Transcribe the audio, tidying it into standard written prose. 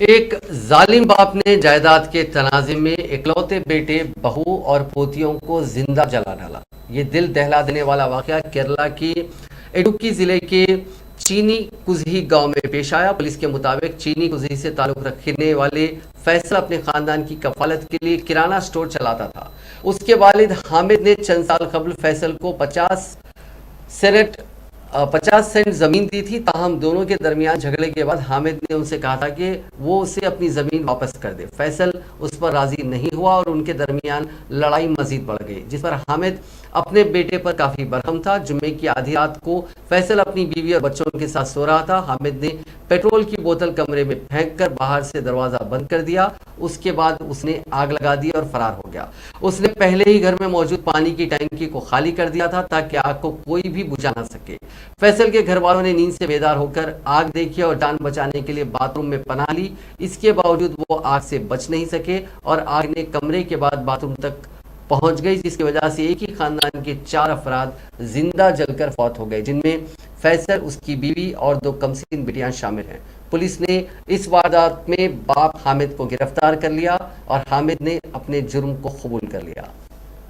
ایک ظالم باپ نے جائیداد کے تنازع میں اکلوتے بیٹے بہو اور پوتیوں کو زندہ جلا ڈالا۔ یہ دل دہلا دینے والا واقعہ کیرلا کی اڈوکی ضلع کے چینی کزہی گاؤں میں پیش آیا۔ پولیس کے مطابق چینی کزہی سے تعلق رکھنے والے فیصل اپنے خاندان کی کفالت کے لیے کرانہ سٹور چلاتا تھا۔ اس کے والد حامد نے چند سال قبل فیصل کو 50 سینٹ زمین دی تھی، تاہم دونوں کے درمیان جھگڑے کے بعد حامد نے ان سے کہا تھا کہ وہ اسے اپنی زمین واپس کر دے۔ فیصل اس پر راضی نہیں ہوا اور ان کے درمیان لڑائی مزید بڑھ گئی، جس پر حامد اپنے بیٹے پر کافی برہم تھا۔ جمعے کی آدھی رات کو فیصل اپنی بیوی اور بچوں کے ساتھ سو رہا تھا۔ حامد نے پیٹرول کی بوتل کمرے میں پھینک کر باہر سے دروازہ بند کر دیا۔ اس کے بعد اس نے آگ لگا دی اور فرار ہو گیا۔ اس نے پہلے ہی گھر میں موجود پانی کی ٹینکی کو خالی کر دیا تھا تاکہ آگ کو کوئی بھی بجھا نہ سکے۔ فیصل کے گھر والوں نے نیند سے بیدار ہو کر آگ دیکھی اور جان بچانے کے لیے باتھ روم میں پناہ لی۔ اس کے باوجود وہ آگ سے بچ نہیں سکے اور آگ نے کمرے کے بعد باتھ روم تک پہنچ گئی، جس کی وجہ سے ایک ہی خاندان کے 4 افراد زندہ جل کر فوت ہو گئے، جن میں فیصل، اس کی بیوی اور 2 کمسن بیٹیاں شامل ہیں۔ پولیس نے اس واردات میں باپ حامد کو گرفتار کر لیا اور حامد نے اپنے جرم کو قبول کر لیا۔